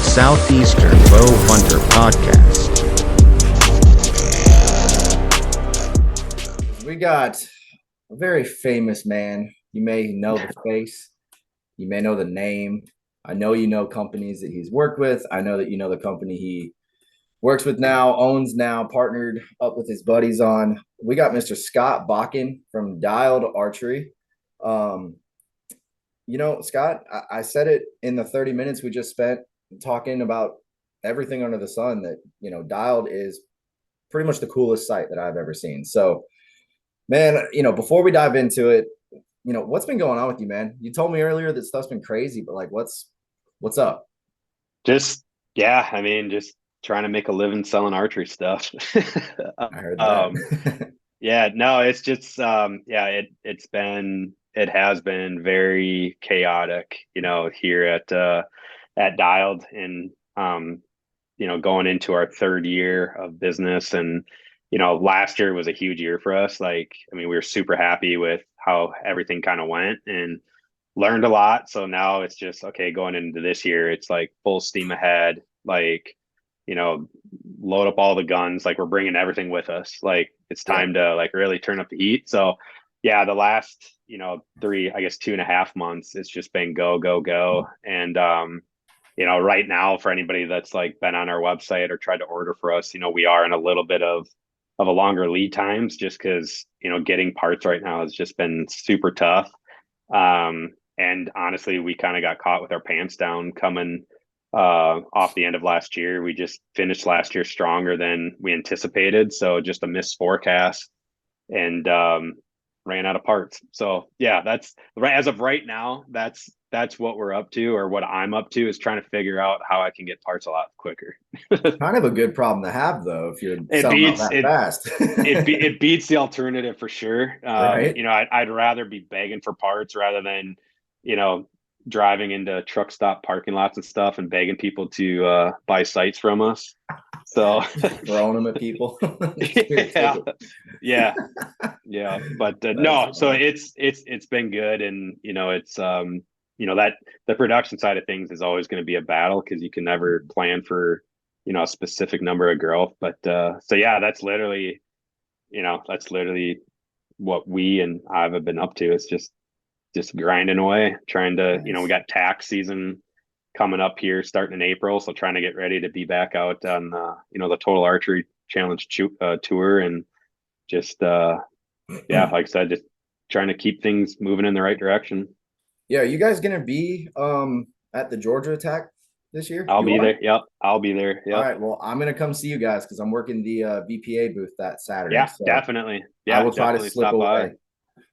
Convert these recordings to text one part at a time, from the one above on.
Southeastern Bow Hunter Podcast. We got a very famous man. You may know the face, you may know the name. I know you know companies that he's worked with. I know that you know the company he works with now, owns now, partnered up with his buddies on. We got Mr. Scott Bakkan from Dialed Archery. Um, Scott, I said it in the 30 minutes we just spent talking about everything under the sun that, Dialed is pretty much the coolest site that I've ever seen. So, man, before we dive into it, what's been going on with you, man? You told me earlier that stuff's been crazy, but like, what's up? Just just trying to make a living selling archery stuff. I heard that. Yeah, no, it's just it has been very chaotic, here at Dialed, and going into our third year of business. And last year was a huge year for us. Like, I mean, we were super happy with how everything kind of went and learned a lot. So now it's just, okay, going into this year, it's like full steam ahead, like, load up all the guns. Like, we're bringing everything with us. Like, it's time to like really turn up the heat. So yeah, the last, 2.5 months, it's just been go, go, go. And, right now, for anybody that's like been on our website or tried to order for us, we are in a little bit of a longer lead times, just because, getting parts right now has just been super tough. And honestly, we kind of got caught with our pants down coming off the end of last year. We just finished last year stronger than we anticipated. So just a missed forecast, and ran out of parts. So yeah, that's right. As of right now, that's what we're up to, or what I'm up to, is trying to figure out how I can get parts a lot quicker. Kind of a good problem to have, though, if you're It selling out beats that it. fast. It beats the alternative for sure. Right. I'd rather be begging for parts rather than, driving into truck stop parking lots and stuff and begging people to buy sites from us. So throwing them at people. yeah. But no, so it's been good. And it's that the production side of things is always going to be a battle, because you can never plan for a specific number of growth. But so yeah, that's literally what we and I've been up to. It's just grinding away, trying to, we got tax season coming up here starting in April. So trying to get ready to be back out on, the Total Archery Challenge tour. And just, like I said, just trying to keep things moving in the right direction. Yeah. Are you guys going to be at the Georgia Attack this year? I'll be there. Yep. I'll be there. Yep. All right. Well, I'm going to come see you guys because I'm working the VPA booth that Saturday. Yeah, so definitely. Yeah, I will try to slip away.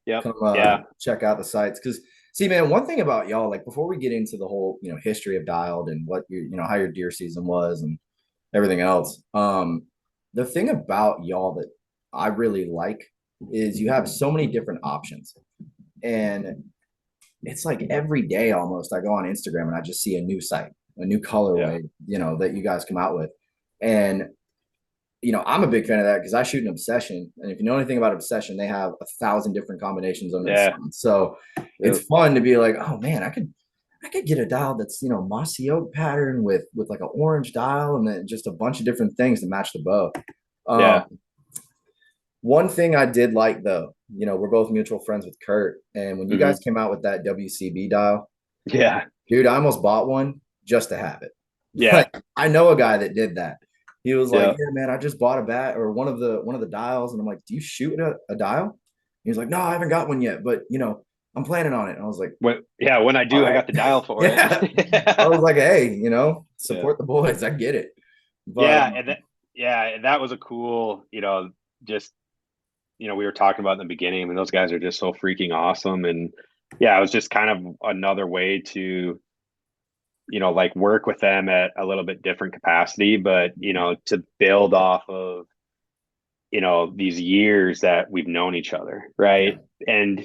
Yep. Come check out the sites. Because see, man, one thing about y'all, like before we get into the whole, history of Dialed and what how your deer season was and everything else, the thing about y'all that I really like is you have so many different options. And it's like every day almost I go on Instagram and I just see a new site, a new colorway, that you guys come out with. And I'm a big fan of that because I shoot an Obsession, and if you know anything about Obsession, they have 1,000 different combinations under the sun. So it's fun to be like, oh man, I could get a dial that's mossy oak pattern with like an orange dial, and then just a bunch of different things to match the bow. One thing I did like, though, we're both mutual friends with Kurt, and when you guys came out with that WCB dial, dude, I almost bought one just to have it. Yeah, like, I know a guy that did that. He was like, yeah, man, I just bought a bat or one of the dials. And I'm like, do you shoot a dial? He was like, no, I haven't got one yet, but I'm planning on it. And I was like, when I do, I got the dial for it. I was like, hey, support the boys. I get it. But and that was a cool, just, we were talking about in the beginning. I mean, those guys are just so freaking awesome. And yeah, it was just kind of another way to, like work with them at a little bit different capacity, but, to build off of, these years that we've known each other. Right. Yeah. And,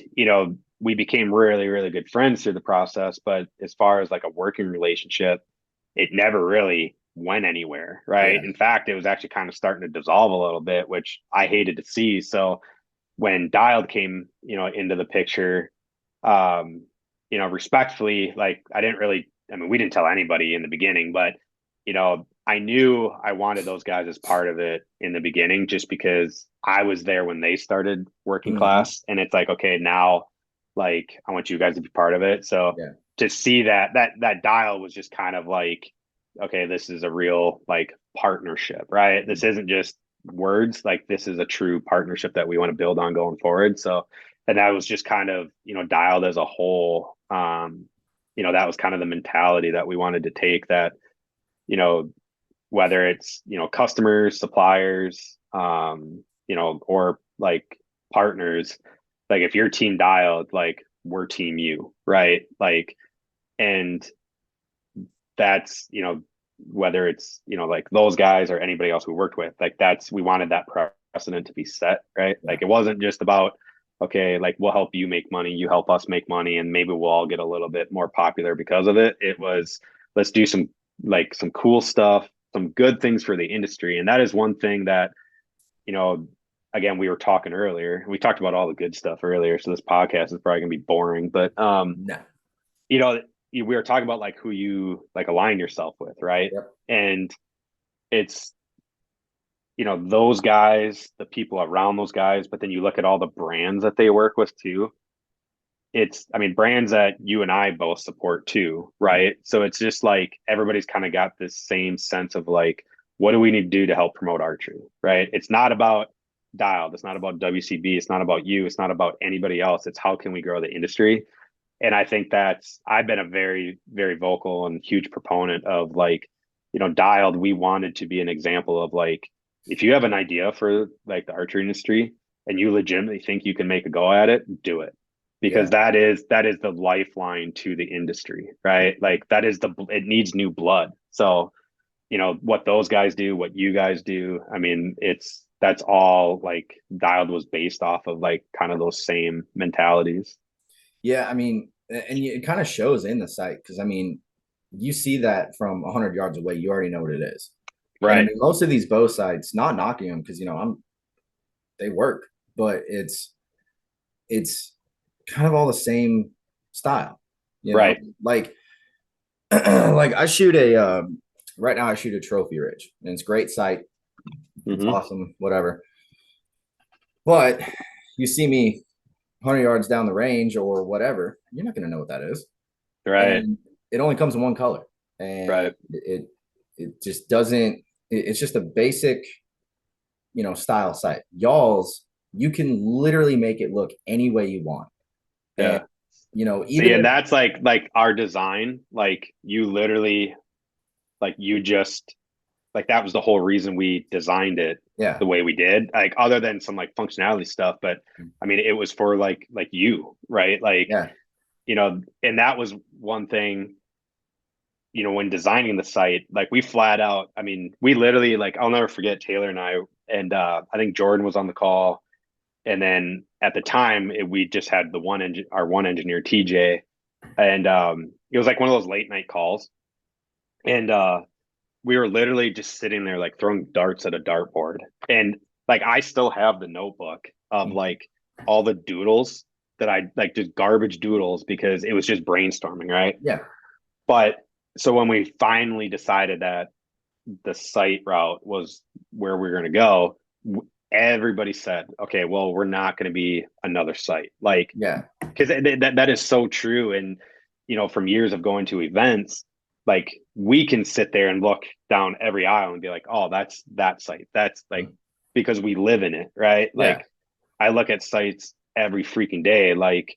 we became really, really good friends through the process, but as far as like a working relationship, it never really went anywhere. Right. Yeah. In fact, it was actually kind of starting to dissolve a little bit, which I hated to see. when Dialed came, into the picture, respectfully, like we didn't tell anybody in the beginning, but I knew I wanted those guys as part of it in the beginning, just because I was there when they started working class, and it's like, okay, now, like, I want you guys to be part of it. So Yeah. to see that dial was just kind of like, okay, this is a real like partnership, right? This isn't just words, like this is a true partnership that we want to build on going forward. So, and that was just kind of, dialed as a whole. That was kind of the mentality that we wanted to take, that, you know, whether it's, customers, suppliers, or like partners, like if you're team dialed, like we're team you, right? Like, and that's, whether it's, like those guys or anybody else we worked with, like we wanted that precedent to be set, right? Yeah. Like it wasn't just about, okay, like we'll help you make money, you help us make money, and maybe we'll all get a little bit more popular because of it. It was, let's do some cool stuff, some good things for the industry. And that is one thing that, again, we were talking earlier, we talked about all the good stuff earlier, so this podcast is probably gonna be boring, but No. we were talking about like who you like align yourself with, right? Yep. And it's, those guys, the people around those guys, but then you look at all the brands that they work with too. Brands that you and I both support too, right? So it's just like everybody's kind of got this same sense of like, what do we need to do to help promote archery, right? It's not about Dialed, it's not about WCB, it's not about you, it's not about anybody else. It's how can we grow the industry? And I think I've been a very, very vocal and huge proponent of like, Dialed, we wanted to be an example of like, if you have an idea for like the archery industry and you legitimately think you can make a go at it, do it. Because that is the lifeline to the industry, right? Like it needs new blood. So, what those guys do, what you guys do, that's all like Dialed was based off of like kind of those same mentalities. Yeah, and it kind of shows in the site, because you see that from 100 yards away, you already know what it is. Right. And most of these bow sites, not knocking them, because they work, but it's kind of all the same style, right. Like like I shoot right now I shoot a Trophy Ridge, and it's a great site. It's awesome, whatever. But you see me 100 yards down the range or whatever, you're not going to know what that is. Right. And it only comes in one color. And right. it just doesn't, it's just a basic, style site. Y'all's, you can literally make it look any way you want. Yeah. And, even and that's like our design, like you literally, like you just, like that was the whole reason we designed it the way we did, like other than some like functionality stuff, but it was for like you, right? Like, and that was one thing, when designing the site, like we flat out, we literally, like, I'll never forget Taylor and I think Jordan was on the call. And then at the time we just had our one engineer, TJ, and it was like one of those late night calls. And we were literally just sitting there like throwing darts at a dartboard. And like I still have the notebook of like all the doodles that I like, just garbage doodles, because it was just brainstorming, right? Yeah. But so when we finally decided that the site route was where we were going to go, everybody said, okay, well, we're not going to be another site. Like, because that is so true. And, from years of going to events, like we can sit there and look down every aisle and be like, oh, that's that site. That's like, because we live in it, right? Like I look at sites every freaking day, like,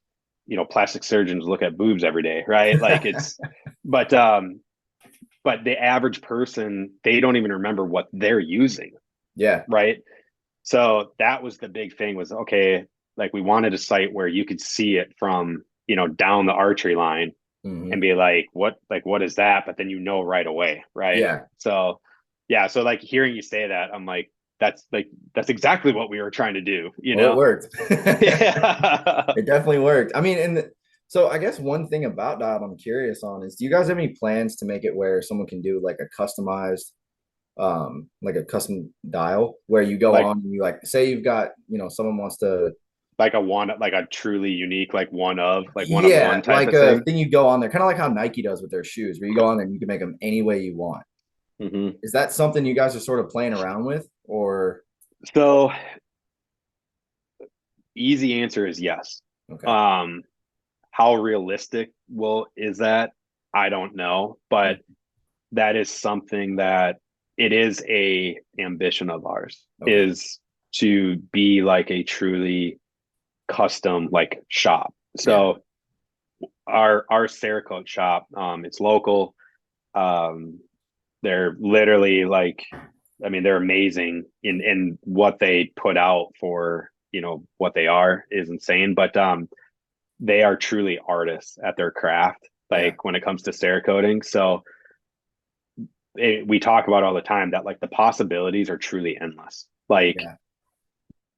plastic surgeons look at boobs every day, right? Like it's, but the average person, they don't even remember what they're using. Yeah. Right. So that was the big thing, was, okay, like we wanted a site where you could see it from, down the archery line and be like, what is that? But then right away. Right. Yeah. So, So like hearing you say that, I'm like, that's exactly what we were trying to do. It worked. Yeah. It definitely worked. So I guess one thing about Dialed I'm curious on is, do you guys have any plans to make it where someone can do like a customized, like a custom dial, where you go on and you, like, say you've got, someone wants to like a truly unique, like one of Yeah, one type like of a thing. thing you go on there, kind of like how Nike does with their shoes, where you go on there and you can make them any way you want. Hmm. Is that something you guys are sort of playing around with, or So easy answer is yes. okay? Um, how realistic is that? I don't know, but that is something that it is a ambition of ours, Okay, is to be like a truly custom like shop. yeah, So our Cerakote shop, it's local. Um, they're literally like, I mean, they're amazing in what they put out for, what they are is insane. But they are truly artists at their craft, yeah, like when it comes to Cerakoting. So we talk about all the time that like the possibilities are truly endless. Like yeah,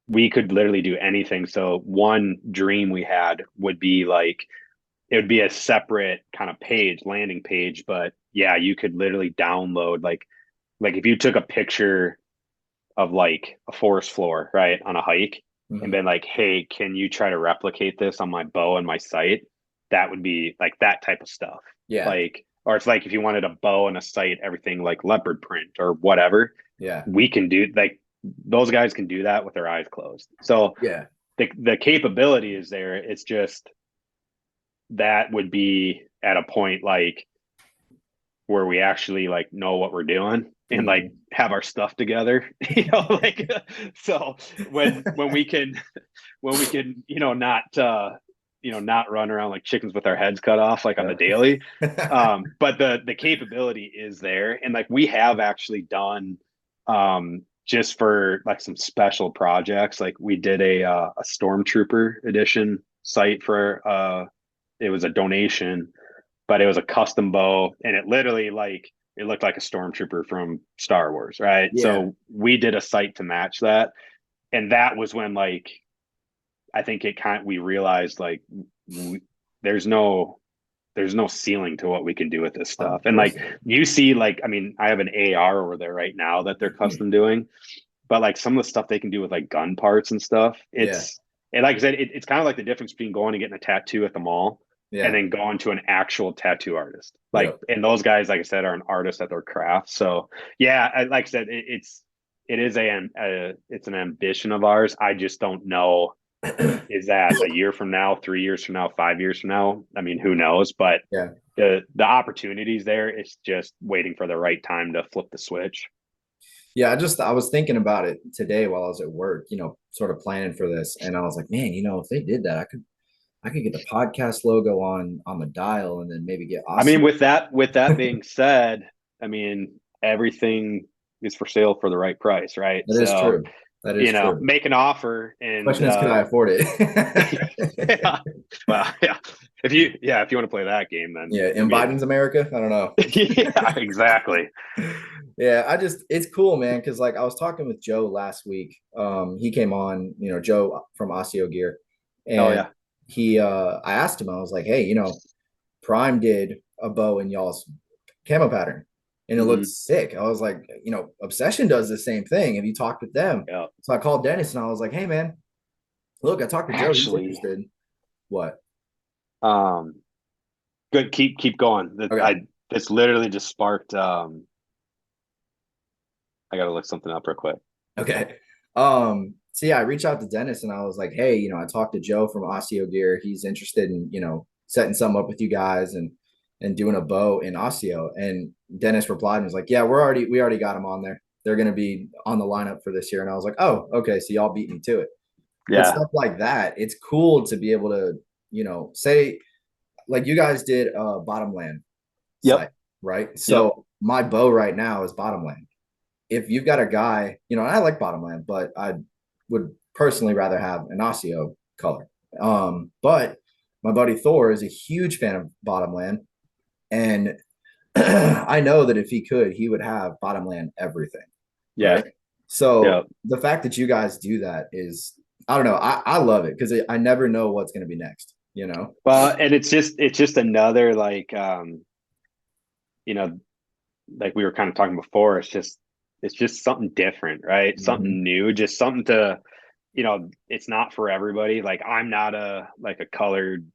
we could literally do anything. So one dream we had would be like it would be a separate kind of landing page, but yeah, you could literally download like if you took a picture of like a forest floor, right, on a hike and hmm, been like, "Hey, can you try to replicate this on my bow and my sight?" That would be like that type of stuff. yeah, Like or it's like if you wanted a bow and a sight, everything like leopard print or whatever, yeah, we can do like those guys can do that with their eyes closed. So yeah, the capability is there. It's just that would be at a point like where we actually like know what we're doing and like hmm, have our stuff together, like so when we can not not run around like chickens with our heads cut off like on the yep. daily. But the capability is there, and like we have actually done just for like some special projects, like we did a stormtrooper edition site for it was a donation, but it was a custom bow, and it literally like it looked like a stormtrooper from Star Wars, right? Yeah, So we did a site to match that, and that was when like I think we realized like we, there's no there's no ceiling to what we can do with this stuff. And like 100%. you see, like I mean, I have an AR over there right now that they're custom doing, but like some of the stuff they can do with like gun parts and stuff, Yeah, and like I said, it's kind of like the difference between going and getting a tattoo at the mall and yeah, then going to an actual tattoo artist. Like, yep. and those guys, like I said, are an artist at their craft. So yeah, like I said, it's an ambition of ours. I just don't know, is that a year from now, 3 years from now, 5 years from now? I mean, who knows? But Yeah. the opportunities there, it's just waiting for the right time to flip the switch. Yeah, I was thinking about it today while I was at work, sort of planning for this. And I was like, man, if they did that, I could get the podcast logo on the dial and then maybe get I mean, Aussie. with that being said, I mean, everything is for sale for the right price, right? That is So, true. That is true. make an offer and Question is, could I afford yeah. it? Well, yeah. If you want to play that game, then Yeah, I in mean, Biden's America? I don't know. yeah, exactly. Yeah, it's cool, man, because like I was talking with Joe last week. He came on, Joe from Osseo Gear, Oh and yeah. I asked him, I was like, hey, Prime did a bow in y'all's camo pattern and it looked Hmm. sick. I was like, Obsession does the same thing. Have you talked with them? Yeah. So I called Dennis and I was like, hey man, look, I talked to Joe. He's Actually, interested. What? um, good. Keep going. Okay. This literally just sparked. I got to look something up real quick. Okay. So yeah, I reached out to Dennis and I was like, hey, I talked to Joe from Osseo Gear. He's interested in, setting something up with you guys and doing a bow in Osseo. And Dennis replied and was like, yeah, we already got them on there. They're gonna be on the lineup for this year. And I was like, oh, okay. So y'all beat me to it. But Yeah. stuff like that, it's cool to be able to, say like you guys did Bottomland site, Yep. right? Yep. So my bow right now is Bottomland. If you've got a guy, I like Bottomland, but I would personally rather have an Osseo color. But my buddy Thor is a huge fan of Bottomland, and I know that if he could, he would have Bottomland everything, Yeah. right? So Yep. the fact that you guys do that is, I don't know, I love it because I never know what's going to be next, Well, and it's just another like you know like we were kind of talking before. It's just something different, right? Mm-hmm. Something new, just something to it's not for everybody. Like I'm not a colored,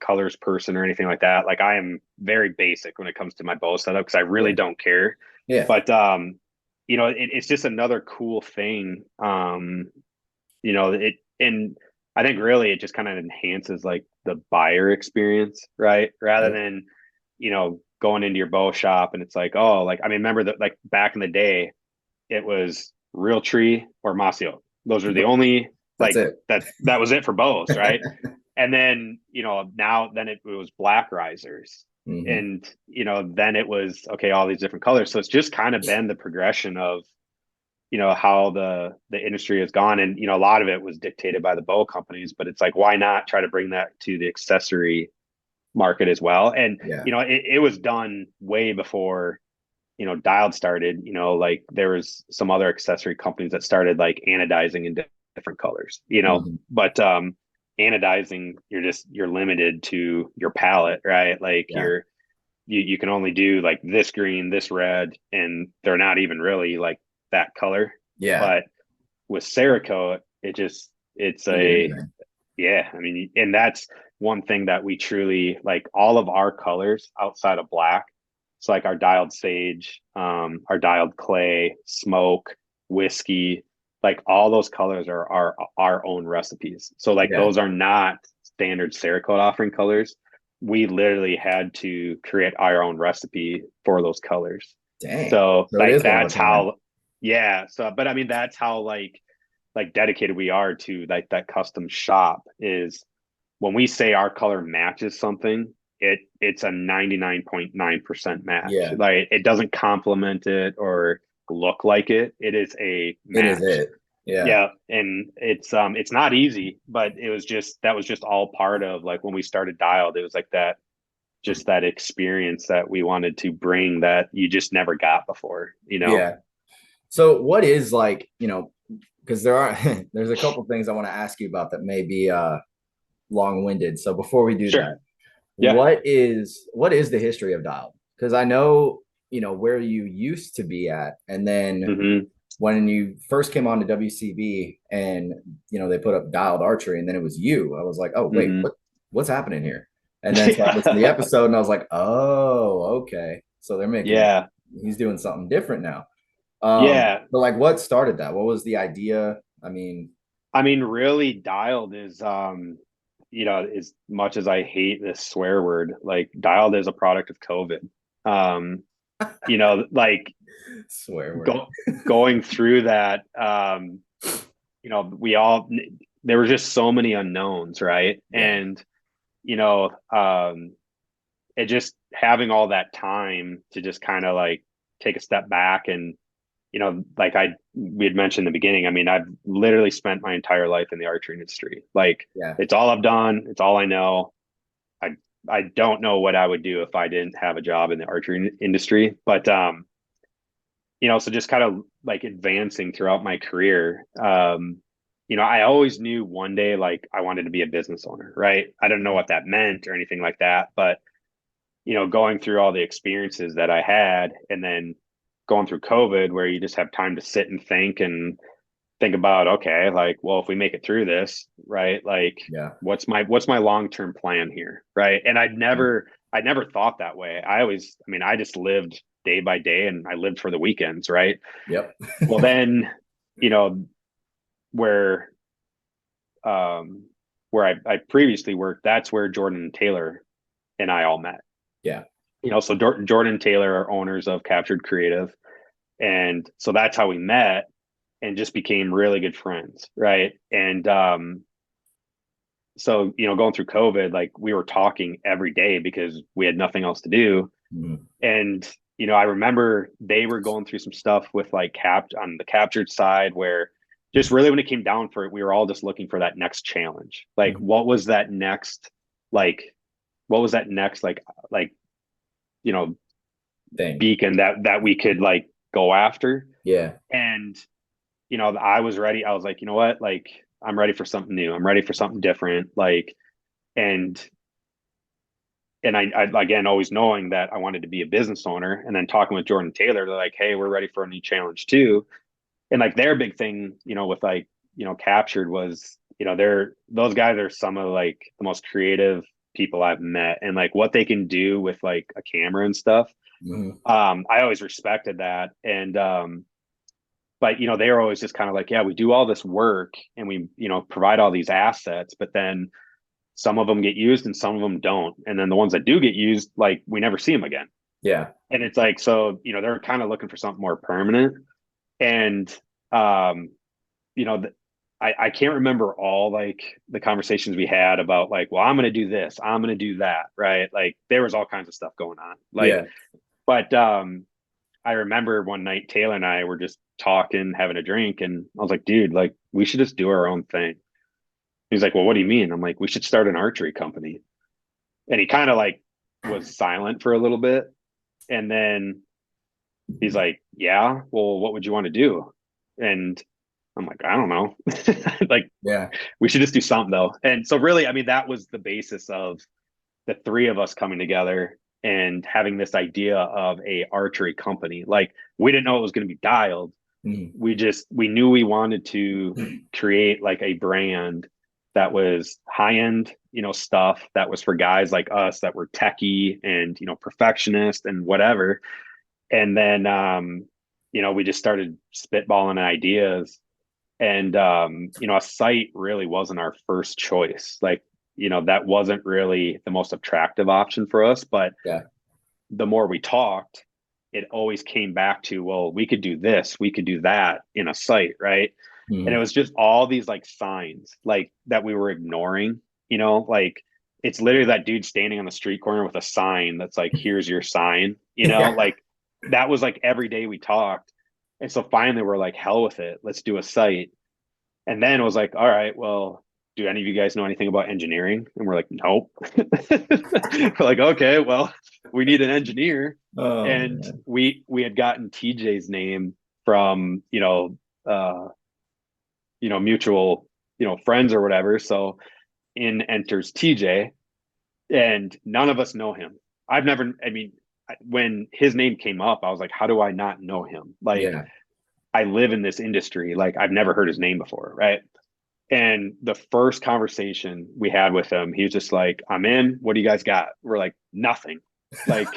colors person or anything like that. Like I am very basic when it comes to my bow setup because I really Yeah. don't care. Yeah. But it's just another cool thing. And I think really it just kind of enhances like the buyer experience, right? Rather Yep. than, going into your bow shop and it's like, oh, like I mean, remember that like back in the day, it was real tree or mossy oak. Those were the Yep. only That's like it. that was it for bows, right? And then, now then it was black risers. Hmm. And, then it was okay, all these different colors. So it's just kind of been the progression of, how the industry has gone. And, a lot of it was dictated by the bow companies, but it's like, why not try to bring that to the accessory market as well? And, Yeah. it was done way before dialed started. Like there was some other accessory companies that started like anodizing in different colors, Hmm. but anodizing, you're limited to your palette, right? Like Yeah. you can only do like this green, this red, and they're not even really like that color. Yeah. But with Cerakote, it's You can do a anything. yeah, I mean, and that's one thing that we truly like all of our colors outside of black. It's like our dialed sage, our dialed clay, smoke, whiskey, like all those colors are our own recipes. So like Yeah. those are not standard Cerakote offering colors. We literally had to create our own recipe for those colors. Dang. So So it like is one of that's a kind. how, yeah. So, but I mean, that's how like dedicated we are to like that custom shop is when we say our color matches something, it's a 99.9% match. Yeah. Like it doesn't complement it or look like it. It is a It is match. it. Yeah. Yeah. And it's not easy, but that was just all part of like when we started Dialed, it was like that just that experience that we wanted to bring that you just never got before. Yeah. So what is like, because there are there's a couple things I want to ask you about that may be long-winded. So before we do Sure. that, Yeah. what is the history of dial? Because I know, where you used to be at, and then Hmm. when you first came on to WCB and they put up dialed archery and then it was you, I was like, oh wait, Hmm. what's happening here? And then so I listened to the Yeah. episode and I was like, oh, okay. So Yeah. he's doing something different now. Yeah. But like what started that? What was the idea? I mean, I mean, really dialed is as much as I hate this swear word, like dialed is a product of COVID. Um, like swear word. go going through that, we all there were just so many unknowns, right? Yeah. And, you know, it just having all that time to just kind of like take a step back and like we had mentioned in the beginning, I mean, I've literally spent my entire life in the archery industry. Like Yeah. it's all I've done. It's all I know. I, I don't know what I would do if I didn't have a job in the archery industry, but, so just kind of like advancing throughout my career, I always knew one day, like I wanted to be a business owner, right? I don't know what that meant or anything like that, but going through all the experiences that I had and then going through COVID where you just have time to sit and think about, okay, like, well, if we make it through this, right? Like Yeah. what's my long-term plan here? Right. And I never thought that way. I just lived day by day and I lived for the weekends, right? Yep. Well, then, you know, where um where I previously worked, that's where Jordan and Taylor and I all met. Yeah. So Jordan and Taylor are owners of Captured Creative. And so that's how we met and just became really good friends. Right. And so, going through COVID, like we were talking every day because we had nothing else to do. Mhm. And, I remember they were going through some stuff with like on the captured side where just really when it came down for it, we were all just looking for that next challenge. Like, Mhm. like, what was that next, like, you know, Thing. beacon that we could like go after. Yeah. And, I was ready. I was like, you know what? Like, I'm ready for something new. I'm ready for something different. Like, and, I again, always knowing that I wanted to be a business owner and then talking with Jordan Taylor, they're like, hey, we're ready for a new challenge too. And like their big thing, with like captured was, those guys are some of like the most creative people I've met, and like what they can do with like a camera and stuff. Mhm. I always respected that. And but they were always just kind of like, yeah, we do all this work and we, provide all these assets, but then some of them get used and some of them don't. And then the ones that do get used, like we never see them again. Yeah. And it's like, so, they're kind of looking for something more permanent. And um, I can't remember all like the conversations we had about like, well, I'm going to do this, I'm going to do that. Right. Like there was all kinds of stuff going on. Like, Yeah. but I remember one night Taylor and I were just talking, having a drink, and I was like, dude, like we should just do our own thing. He's like, well, what do you mean? I'm like, we should start an archery company. And he kind of like was silent for a little bit. And then he's like, yeah, well, what would you want to do? And I'm like, I don't know. Like, Yeah. we should just do something though. And so really, I mean, that was the basis of the three of us coming together and having this idea of a archery company. Like we didn't know it was going to be dialed. Mhm. We knew we wanted to create like a brand that was high end, stuff that was for guys like us that were techie and, perfectionist and whatever. And then, we just started spitballing ideas. And, a site really wasn't our first choice. Like, that wasn't really the most attractive option for us. But Yeah. the more we talked, it always came back to, well, we could do this, we could do that in a site, right? And it Mhm. was just all these like signs like that we were ignoring, like it's literally that dude standing on the street corner with a sign that's like, here's your sign, Yeah. like that was like every day we talked. And so finally we're like, hell with it, let's do a site. And then it was like, all right, well, do any of you guys know anything about engineering? And we're like, nope. We're like, okay, well, we need an engineer. Oh And man. we had gotten TJ's name from, uh, mutual, friends or whatever. So in enters TJ, and none of us know him. I mean, when his name came up, I was like, how do I not know him? Like, Yeah. I live in this industry. Like, I've never heard his name before. Right. And the first conversation we had with him, he was just like, I'm in. What do you guys got? We're like, nothing. Like,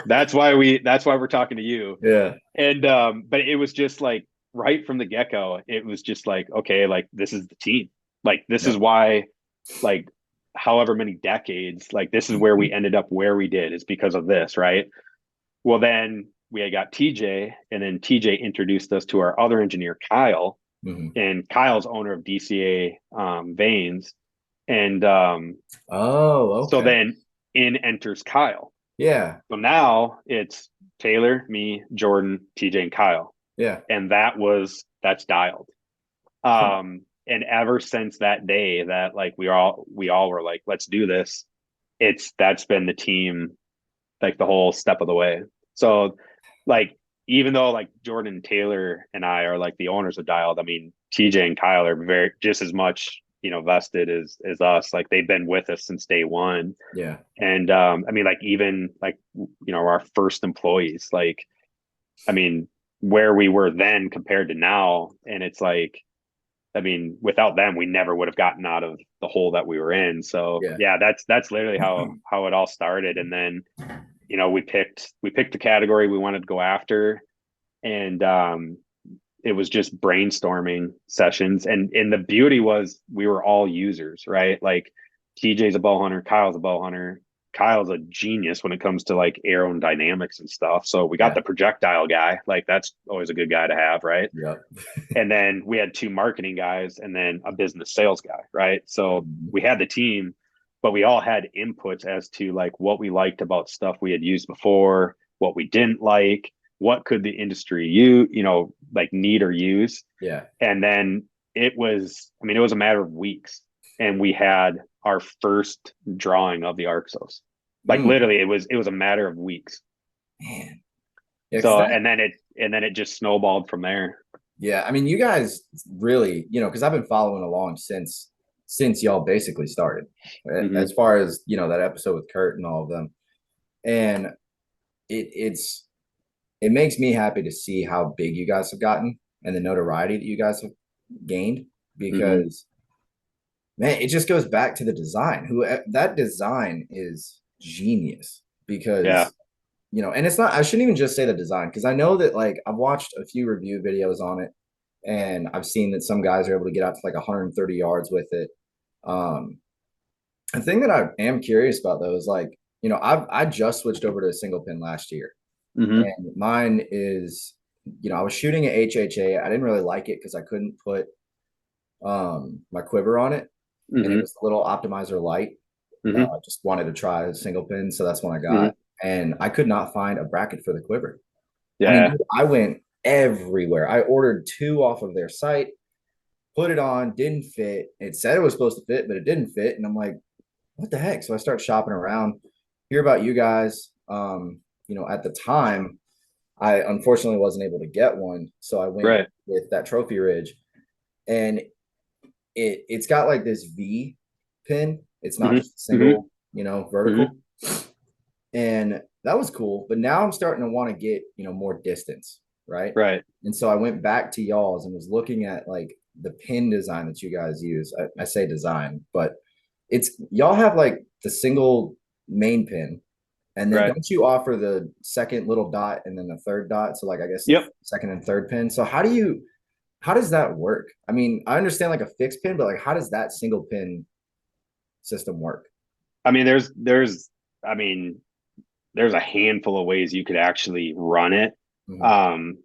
that's why we're talking to you. Yeah. And, but it was just like right from the get go, it was just like, okay, like, this is the team. Like, this Yeah. is why, like, however many decades, like, this is where we ended up where we did is because of this. Right. Well, then we had got TJ, and then TJ introduced us to our other engineer, Kyle, Mhm. and Kyle's owner of DCA Veins. And Oh, so okay. then in enters Kyle. Yeah. So now it's Taylor, me, Jordan, TJ, and Kyle. Yeah. And that's dialed. Huh. And ever since that day that like we all were like, let's do this, that's been the team like the whole step of the way. So like even though like Jordan Taylor and I are like the owners of Dialed, I mean TJ and Kyle are very just as much, vested as us. Like they've been with us since day one. Yeah. And I mean like even like our first employees, like I mean where we were then compared to now. And it's like I mean, without them, we never would have gotten out of the hole that we were in. So Yeah. yeah, that's literally how it all started. And then we picked the category we wanted to go after, and it was just brainstorming sessions. And the beauty was we were all users, right? Like TJ's a bow hunter, Kyle's a bow hunter. Kyle's a genius when it comes to like aerodynamics and stuff. So we got Yeah. the projectile guy. Like that's always a good guy to have, right? Yep. And then we had two marketing guys and then a business sales guy, right? So Mhm. we had the team, but we all had inputs as to like what we liked about stuff we had used before, what we didn't like, what could the industry use, like need or use. Yeah. And then it was a matter of weeks, and we had our first drawing of the Arxos. Like Mm, literally it was a matter of weeks. man. Yeah, 'cause So that, and then it just snowballed from there. yeah, I mean, you guys really, because I've been following along since y'all basically started, as Mm-hmm. far as that episode with Kurt and all of them, and it's it makes me happy to see how big you guys have gotten and the notoriety that you guys have gained. because man, it just goes back to the design. Who that design is genius Yeah. because and it's not. I shouldn't even just say the design because I know that like I've watched a few review videos on it, and I've seen that some guys are able to get out to like 130 yards with it. Um, the thing that I am curious about though is like I just switched over to a single pin last year, Mm-hmm. and mine is I was shooting at HHA. I didn't really like it because I couldn't put my quiver on it, and it Mm-hmm. was a little optimizer light. Mm-hmm. I just wanted to try a single pin, so that's what I Mm-hmm. got. And I could not find a bracket for the quiver. I mean, Yeah. dude, I went everywhere. I ordered two off of their site, put it on, didn't fit. It said it was supposed to fit, but it didn't fit. And I'm like, what the heck? So I start shopping around, hear about you guys. At the time, I unfortunately wasn't able to get one. So I went Right. with that Trophy Ridge. And it's got like this V pin. It's not just a Mm-hmm. Mm-hmm. single, vertical. And that was cool. But now I'm starting to want to get, more distance, right? Right. And so I went back to y'all's and was looking at like the pin design that you guys use. I say design, but it's y'all have like the single main pin. And then Right. don't you offer the second little dot and then the third dot? So like I guess the Yep. second and third pin. So how does that work? I mean, I understand like a fixed pin, but like how does that single pin system work? I mean, I mean, there's a handful of ways you could actually run it. Mhm. Um,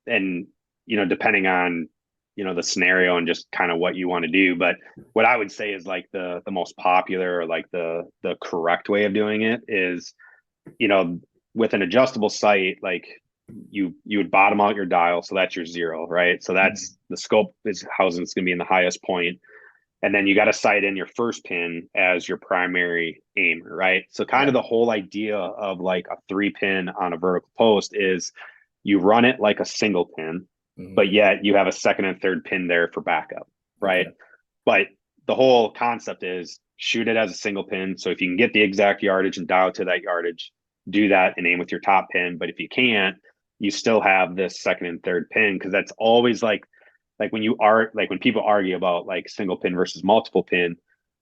and, depending on, the scenario and just kind of what you want to do. But what I would say is like the most popular or like the correct way of doing it is, you know, with an adjustable sight, like you would bottom out your dial. So that's your zero, right? So that's the scope is housing is going to be in the highest point. And then you got to sight in your first pin as your primary aimer, right? So kind of Yeah. the whole idea of like a 3-pin on a vertical post is you run it like a single pin, Mhm. but yet you have a second and third pin there for backup, right? Okay. But the whole concept is shoot it as a single pin. So if you can get the exact yardage and dial to that yardage, do that and aim with your top pin. But if you can't, you still have this second and third pin because that's always like when you are like when people argue about like single pin versus multiple pin,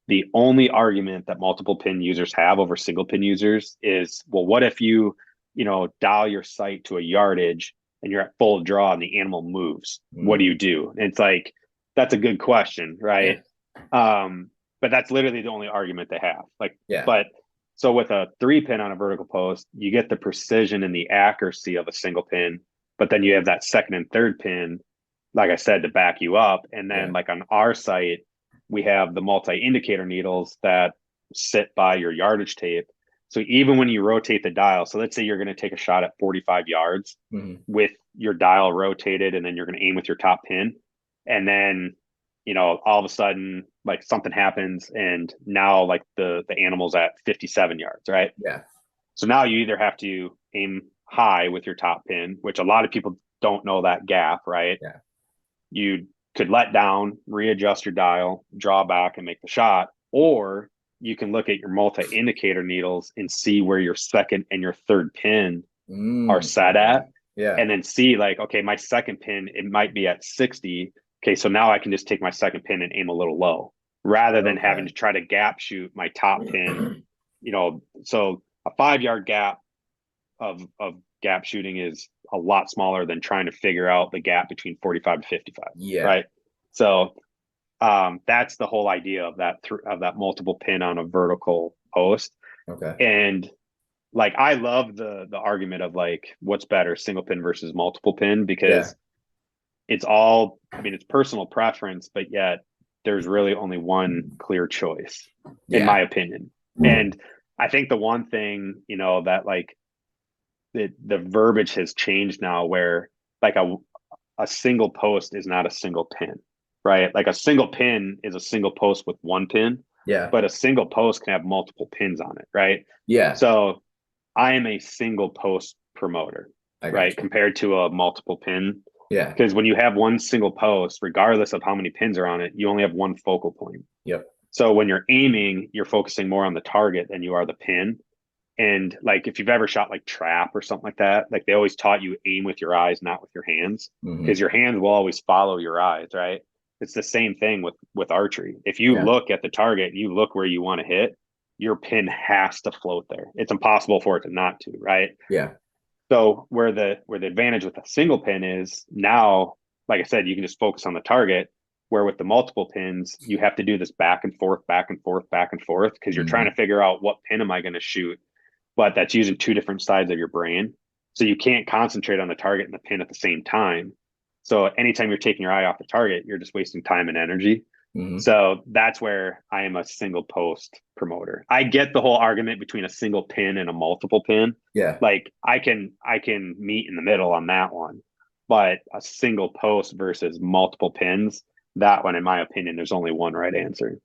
the only argument that multiple pin users have over single pin users is, well, what if you dial your sight to a yardage and you're at full draw and the animal moves? What do Mm. you do? And it's like that's a good question, Yeah. right? But that's literally the only argument they have. Like, Yeah. but so with a 3-pin on a vertical post, you get the precision and the accuracy of a single pin, but then you have that second and third pin, like I said, to back you up. And then Yeah. like on our site, we have the multi-indicator needles that sit by your yardage tape. So even when you rotate the dial, so let's say you're going to take a shot at 45 yards Mhm. with your dial rotated, and then you're going to aim with your top pin. And then, all of a sudden, like something happens, and now like the animal's at 57 yards, right? Yeah. So now you either have to aim high with your top pin, which a lot of people don't know that gap, right? Yeah. You could let down, readjust your dial, draw back, and make the shot. Or you can look at your multi indicator needles and see where your second and your third pin are set Okay. at, Yeah. and then see, like, okay, my second pin, it might be at 60. Okay, so now I can just take my second pin and aim a little low rather than having Okay. to try to gap shoot my top pin. So a 5 yard gap of gap shooting is a lot smaller than trying to figure out the gap between 45 to 55, Yeah. right? So that's the whole idea of that multiple pin on a vertical post. Okay. And like I love the argument of like what's better, single pin versus multiple pin, Yeah. because it's all, I mean, it's personal preference, but yet there's really only one clear choice, in Yeah. my opinion. And I think the one thing, that like the verbiage has changed now where like a single post is not a single pin, right? Like a single pin is a single post with one pin, Yeah. but a single post can have multiple pins on it, right? Yeah. So I am a single post promoter, I got right? you. Compared to a multiple pin. Yeah. Because when you have one single post, regardless of how many pins are on it, you only have one focal point. Yep. So when you're aiming, you're focusing more on the target than you are the pin. And like if you've ever shot like trap or something like that, like they always taught you aim with your eyes, not with your hands, Hmm. because your hands will always follow your eyes, right? it's the same thing with archery. If you look at the target, you look where you want to hit, your pin has to float there. It's impossible for it to not to, right? Yeah. So where the advantage with a single pin is now, like I said, you can just focus on the target. Where with the multiple pins, you have to do this back and forth, back and forth, back and forth, because you're trying to figure out what pin am I going to shoot. But that's using two different sides of your brain. So you can't concentrate on the target and the pin at the same time. So anytime you're taking your eye off the target, you're just wasting time and energy. So that's where I am a single post promoter. I get the whole argument between a single pin and a multiple pin. Yeah. Like I can meet in the middle on that one. But a single post versus multiple pins, that one, in my opinion, there's only one right answer.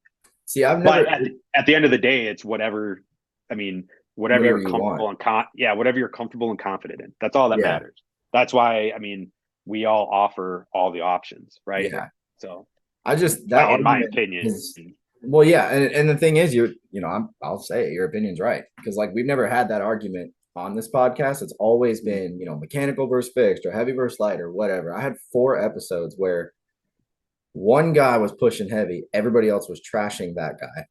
See, I've never. But at the end of the day, it's whatever. I mean, whatever you're comfortable and whatever you're comfortable and confident in. That's all that matters. That's why, I mean, we all offer all the options, right? Yeah. So I just in my opinion. Well, yeah, and the thing is, I'll say it, your opinion's right, because like we've never had that argument on this podcast. It's always been, mechanical versus fixed or heavy versus light or whatever. I had 4 episodes where one guy was pushing heavy, everybody else was trashing that guy.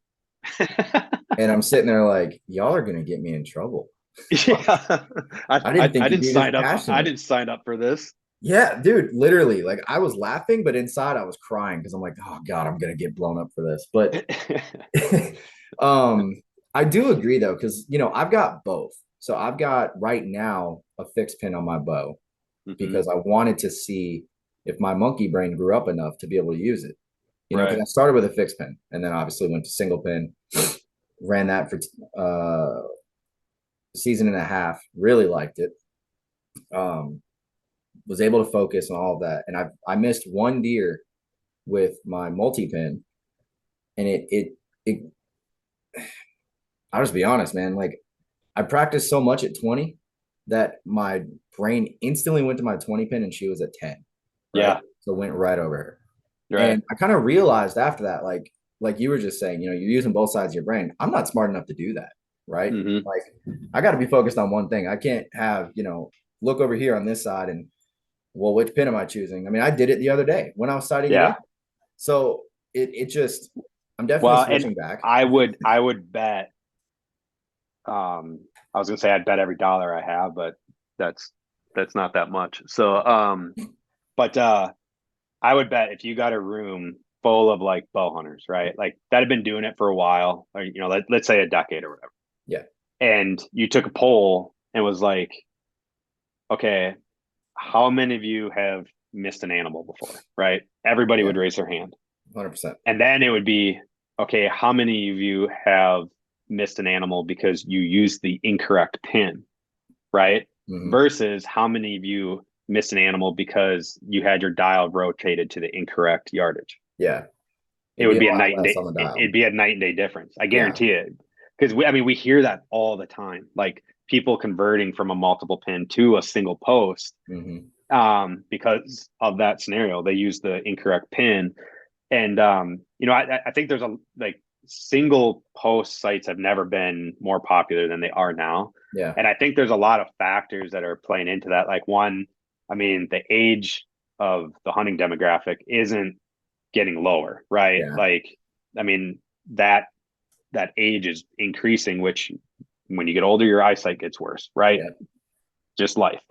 And I'm sitting there like, y'all are gonna get me in trouble. Yeah. I didn't sign up. I didn't sign up for this. Yeah, dude, literally, like I was laughing, but inside I was crying because I'm like, oh God, I'm gonna get blown up for this. But I do agree though, because I've got both. So I've got right now a fixed pin on my bow because I wanted to see if my monkey brain grew up enough to be able to use it. Because I started with a fixed pin and then obviously went to single pin, ran that for a season and a half, really liked it. Was able to focus on all of that. And I missed one deer with my multi-pin. And I'll just be honest, man. Like I practiced so much at 20 that my brain instantly went to my 20 pin and she was at 10. Right? Yeah. So it went right over her. Right. And I kind of realized after that, like you were just saying, you're using both sides of your brain. I'm not smart enough to do that. Right. Like I got to be focused on one thing. I can't have, look over here on this side and, well, which pin am I choosing? I mean, I did it the other day when I was sighting it in. So it just, I'm definitely switching back. I would bet, I was gonna say I'd bet every dollar I have, but that's not that much. So, but I would bet if you got a room full of like bow hunters, right? Like that had been doing it for a while, or let's say a decade or whatever. Yeah. And you took a poll and was like, okay, how many of you have missed an animal before? Right? Everybody would raise their hand. 100%. And then it would be, okay, how many of you have missed an animal because you used the incorrect pin, right? Versus how many of you missed an animal because you had your dial rotated to the incorrect yardage. Yeah. It would be a night and day. It'd be a night and day difference. I guarantee it. Because we hear that all the time. Like people converting from a multiple pin to a single post because of that scenario. They use the incorrect pin. And, I think there's single post sites have never been more popular than they are now. Yeah. And I think there's a lot of factors that are playing into that. Like one, the age of the hunting demographic isn't getting lower, right? Yeah. Like, that age is increasing, which when you get older, your eyesight gets worse, right? Yeah. Just life.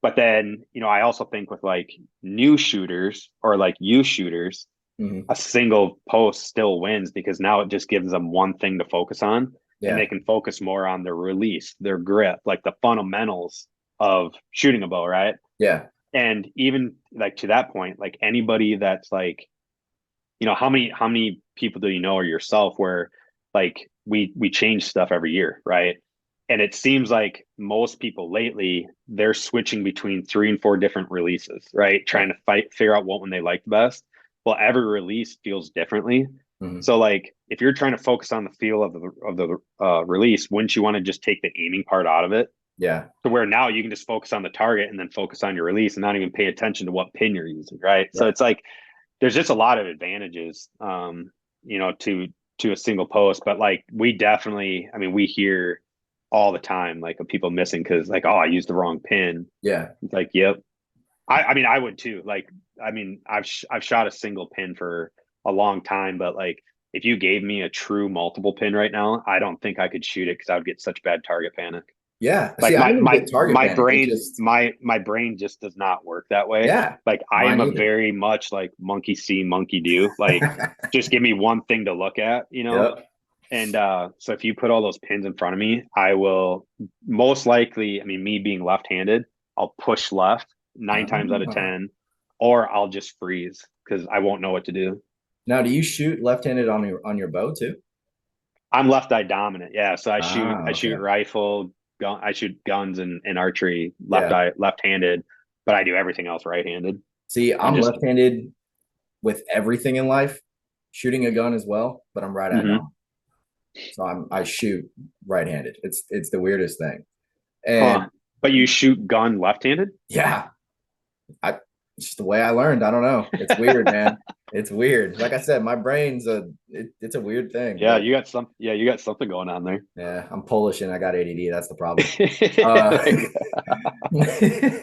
But then, I also think with like new shooters or like youth shooters, a single post still wins because now it just gives them one thing to focus on and they can focus more on their release, their grip, like the fundamentals of shooting a bow, right? Yeah. And even like to that point, like anybody that's like, how many people do you know or yourself where like we change stuff every year, right? And it seems like most people lately, they're switching between 3 and 4 different releases, right? Trying to figure out what one they like the best. Well, every release feels differently. So like if you're trying to focus on the feel of the release, wouldn't you want to just take the aiming part out of it? Yeah. To where now you can just focus on the target and then focus on your release and not even pay attention to what pin you're using, right? So it's like there's just a lot of advantages to a single post. But like we definitely, we hear all the time like of people missing because like, oh, I used the wrong pin. Yeah. It's like, yep. I would too. Like I mean, I've shot a single pin for a long time, but like if you gave me a true multiple pin right now, I don't think I could shoot it because I would get such bad target panic. Yeah. See, Like I didn't get target my panic. It brain just, my brain just does not work that way. yeah, Like I am mine a either. very much like monkey see, monkey do. Like just give me one thing to look at, you know? Yep. And so if you put all those pins in front of me, I will most likely, I mean, me being left-handed, I'll push left 9 times out of Ah. 10, or I'll just freeze because I won't know what to do. Now, do you shoot left-handed on your bow too? I'm left eye dominant. Yeah. So I Ah, shoot okay. rifle, gun, I shoot guns and archery left Yeah. eye, left-handed, but I do everything else right-handed. See, I I'm just, left-handed with everything in life, shooting a gun as well, but I'm right-eye mhm. dominant. So I shoot right-handed. It's the weirdest thing. And Huh. But you shoot gun left-handed? yeah, I it's just the way I learned. I don't know. It's weird, man. It's weird. Like I said, my brain's it's a weird thing, Yeah, but you got something going on there. yeah, I'm Polish and I got ADD. That's the problem. Uh, There you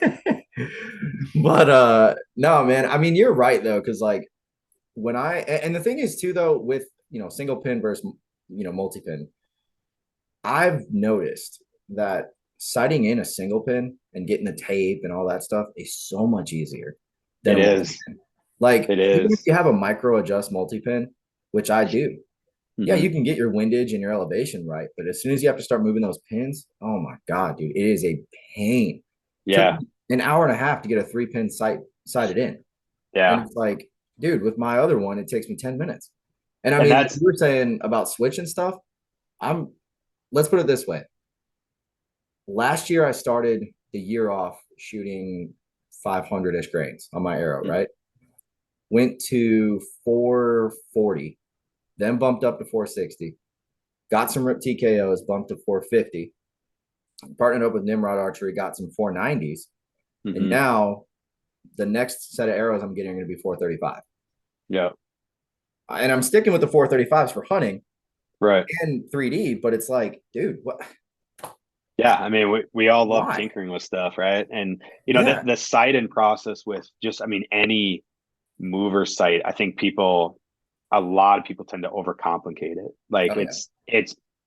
but no, man. I mean, you're right though, because like when and the thing is too though with single pin versus multi pin, I've noticed that sighting in a single pin and getting the tape and all that stuff is so much easier than It a multi is. pin. Like It even if is. you have a micro adjust multi pin, which I do, yeah, you Hmm. can get your windage and your elevation right, but as soon as you have to start moving those pins, oh my god, dude, it is a pain. Took Yeah. me an hour and a half to get a 3-pin sighted in, and Yeah. it's like, dude, with my other one, it takes me 10 minutes. And I And mean, like that's you were saying about switch and stuff. I'm Let's put it this way. Last year, I started the year off shooting 500-ish grains on my arrow, right? Went to 440, then bumped up to 460, got some rip TKOs, bumped to 450, partnered up with Nimrod Archery, got some 490s, and mm-hmm. now the next set of arrows I'm getting are going to be 435. Yeah. And I'm sticking with the 435s for hunting Right. and 3D, but it's like, dude, what? Yeah, I mean, we all love Why? tinkering with stuff, right? And Yeah. the sight and process with just, I mean, any mover sight, I think a lot of people tend to overcomplicate it. Like Oh yeah.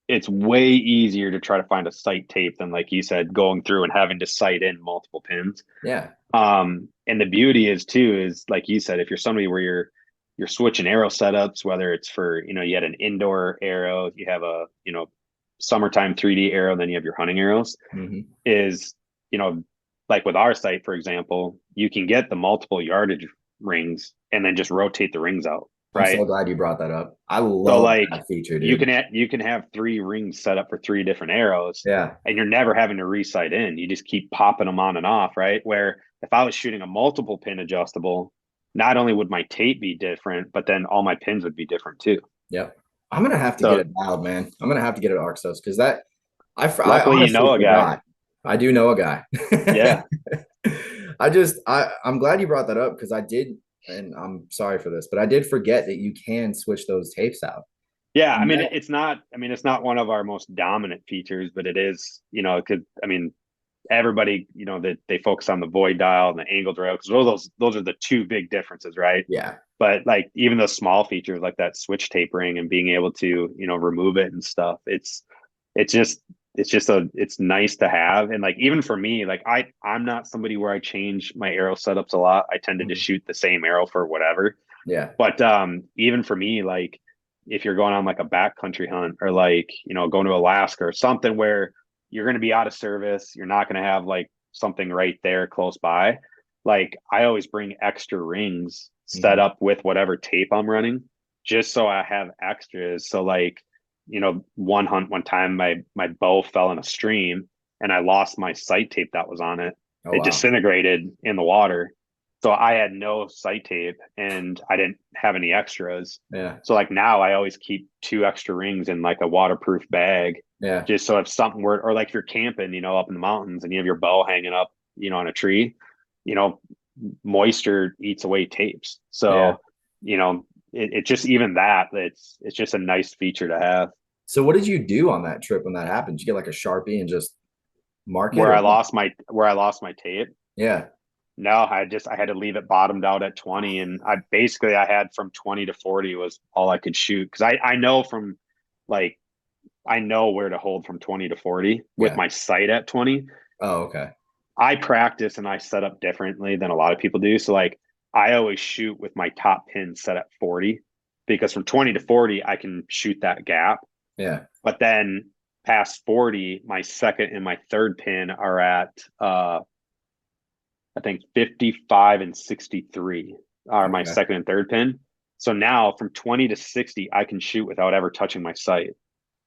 it's way easier to try to find a sight tape than, like you said, going through and having to sight in multiple pins. Yeah. And the beauty is too, is like you said, if you're somebody where you're switching arrow setups, whether it's for, you had an indoor arrow, you have a, summertime 3D arrow, then you have your hunting arrows, Mm-hmm. is, you know, like with our site, for example, you can get the multiple yardage rings and then just rotate the rings out, I'm so right? glad you brought that up. I So love like that feature, dude. you can have 3 rings set up for 3 different arrows, Yeah. and you're never having to resight in. You just keep popping them on and off, right? Where if I was shooting a multiple pin adjustable, not only would my tape be different, but then all my pins would be different too. Yep. I'm gonna have to get So it dialed, man. I'm gonna have to get it Arxos because I luckily, you honestly know a guy. forgot. I do know a guy. Yeah. I'm glad you brought that up because I did, and I'm sorry for this, but I did forget that you can switch those tapes out. Yeah, I And mean, that, it's not one of our most dominant features, but it is, because I mean, everybody, that they focus on the void dial and the angled rail because those are the two big differences, right? yeah, But like even those small features like that switch tapering and being able to, remove it and stuff, it's just it's nice to have. And like even for me, like I'm not somebody where I change my arrow setups a lot. I tend to just shoot the same arrow for whatever. yeah, But even for me, like if you're going on like a backcountry hunt or like, going to Alaska or something where you're going to be out of service, you're not going to have like something right there close by. Like I always bring extra rings set mhm. up with whatever tape I'm running, just so I have extras. So like, one hunt one time my bow fell in a stream and I lost my sight tape that was on it. Oh It wow, disintegrated in the water. So I had no sight tape and I didn't have any extras. yeah, So like now I always keep 2 extra rings in like a waterproof bag, yeah, just so if something were, or like if you're camping, up in the mountains and you have your bow hanging up, on a tree, you know, moisture eats away tapes. yeah. So, it just, even that, it's just a nice feature to have. So what did you do on that trip when that happened? Did you get like a Sharpie and just mark it Where or I what? lost my where I lost my tape. Yeah. No, I had to leave it bottomed out at 20, and I had from 20 to 40 was all I could shoot because I know from like I know where to hold from 20 to 40 with Yeah. my sight at 20. Oh, okay. I practice and I set up differently than a lot of people do. So like I always shoot with my top pin set at 40 because from 20 to 40 I can shoot that gap. Yeah. But then past 40, my second and my third pin are at I think 55 and 63 are my Okay. second and third pin. So now from 20 to 60, I can shoot without ever touching my sight.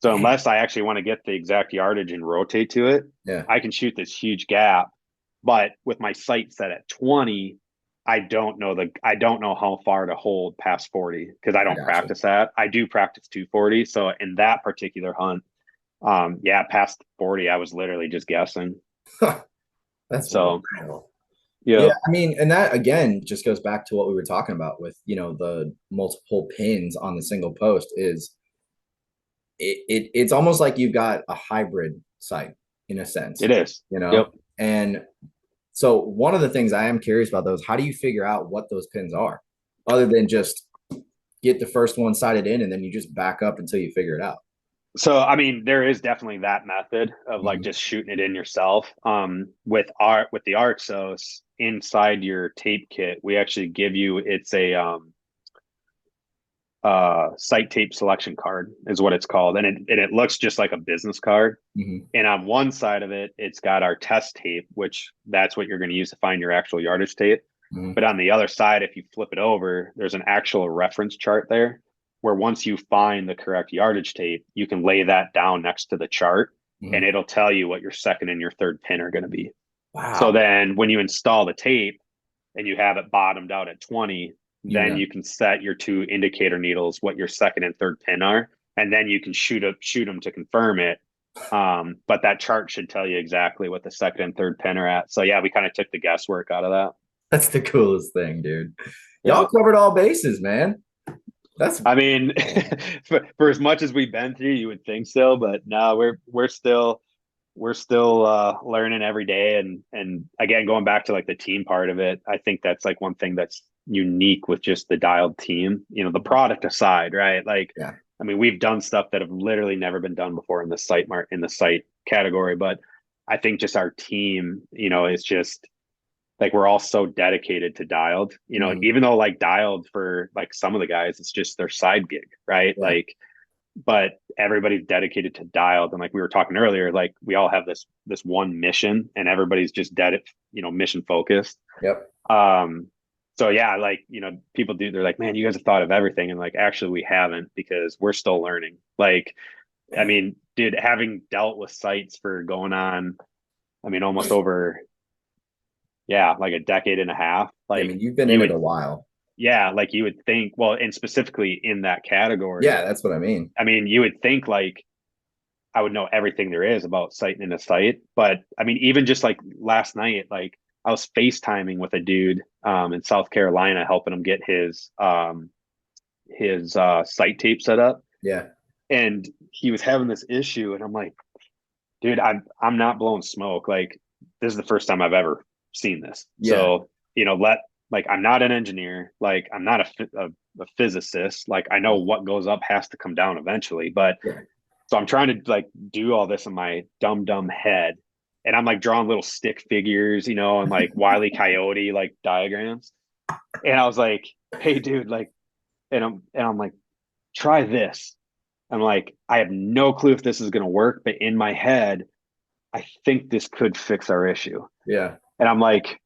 So Dang. unless I actually want to get the exact yardage and rotate to it, Yeah. I can shoot this huge gap. But with my sight set at 20, I don't know how far to hold past 40 because I I don't gotcha. practice that. I do practice 240. So in that particular hunt, yeah, past 40, I was literally just guessing. That's So wild. yeah. Yeah, I mean, and that again just goes back to what we were talking about with, the multiple pins on the single post is it's almost like you've got a hybrid site in a sense, It is. you know? Yep. And so one of the things I am curious about those, how do you figure out what those pins are other than just get the first one sighted in and then you just back up until you figure it out? So I mean, there is definitely that method of like Mhm. just shooting it in yourself. With the Arxos inside your tape kit, we actually give you it's a sight tape selection card is what it's called, and it looks just like a business card. Mhm. And on one side of it, it's got our test tape, which that's what you're going to use to find your actual yardage tape. Mhm. But on the other side, if you flip it over, there's an actual reference chart there where once you find the correct yardage tape, you can lay that down next to the chart and Mhm. it'll tell you what your second and your third pin are going to be. So Wow. then when you install the tape and you have it bottomed out at 20, You then know. you can set your two indicator needles, what your second and third pin are, and then you can shoot them to confirm it. But that chart should tell you exactly what the second and third pin are at. So yeah, we kind of took the guesswork out of that. That's the coolest thing, dude. Yeah. Y'all covered all bases, man. That's I mean, for as much as we've been through, you would think so, but no, we're still learning every day. And again, going back to like the team part of it, I think that's like one thing that's unique with just the dialed team. You know, the product aside, right? Like, yeah. I mean, we've done stuff that have literally never been done before in the in the site category, but I think just our team, is just like we're all so dedicated to dialed, Mhm. even though like dialed for like some of the guys, it's just their side gig, right? Yeah. Like, but everybody's dedicated to dialed. And like we were talking earlier, like we all have this one mission and everybody's just mission focused. Yep. Um, so yeah, like, people they're like, man, you guys have thought of everything. And like, actually we haven't because we're still learning. Like, I mean, dude, having dealt with sites for going on, I mean, almost over, yeah, like a decade and a half. I Like mean, you've been you in it would, a while. yeah, like you would think, well, and specifically in that category, Yeah, that's what I mean. I mean, you would think like I would know everything there is about sighting in a site. But I mean, even just like last night, like I was FaceTiming with a dude in South Carolina, helping him get his site tape set up. Yeah. And he was having this issue, and I'm like, dude, I'm not blowing smoke. Like, this is the first time I've ever seen this. Yeah. So, like, I'm not an engineer. Like, I'm not a physicist. Like, I know what goes up has to come down eventually. But Yeah. so I'm trying to like do all this in my dumb head. And I'm like drawing little stick figures, and like Wile E. Coyote like diagrams. And I was like, hey, dude, like, and I'm like, try this. I'm like, I have no clue if this is going to work, but in my head, I think this could fix our issue. Yeah. And I'm like,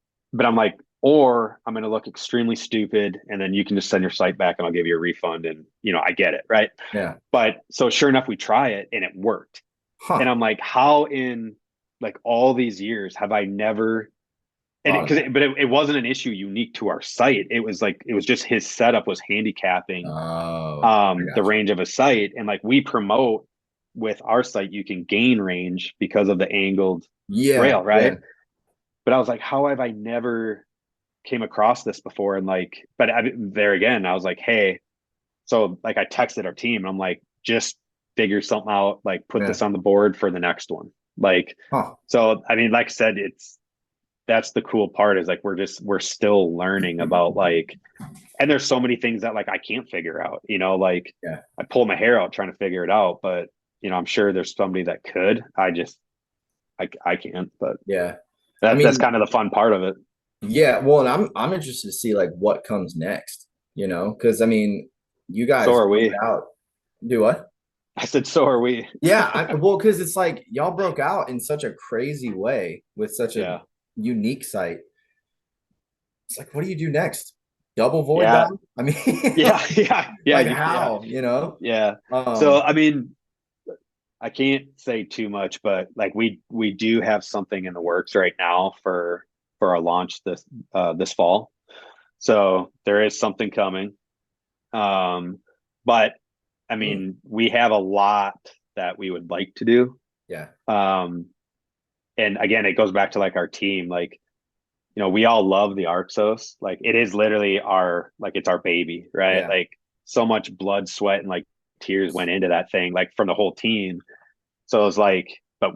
or I'm going to look extremely stupid and then you can just send your site back and I'll give you a refund. And, I get it. Right. Yeah. But so sure enough, we try it and it worked. And Huh. I'm like, how in like all these years have I never, and Thought of that. it wasn't an issue unique to our site. It was like, it was just his setup was handicapping Oh, I the got you. range of a site. And like we promote with our site, you can gain range because of the angled Yeah. rail, right? Yeah. But I was like, how have I never came across this before? And like, but there again, I was like, hey, so like I texted our team and I'm like, just figure something out, like put Yeah. this on the board for the next one. Like, Huh. so I mean, like I said, that's the cool part is like we're still learning about like, and there's so many things that like I can't figure out, like Yeah. I pull my hair out trying to figure it out, but I'm sure there's somebody that could. I can't, but Yeah. that's kind of the fun part of it. Yeah, well, and I'm interested to see like what comes next, because you So guys are broke we. out. Do what? I said, so are we. Yeah, well, because it's like y'all broke out in such a crazy way with such a Yeah. unique site. It's like, what do you do next? Double void Yeah. dog? Yeah. Yeah. Yeah. like Yeah. how, Yeah. Um, So, I can't say too much, but like we do have something in the works right now for our launch this fall. So there is something coming. But we have a lot that we would like to do. yeah, And again, it goes back to like our team, like, we all love the Arxos. Like it is literally it's our baby, right? yeah, Like so much blood, sweat, and like tears went into that thing, like from the whole team. So it was like, but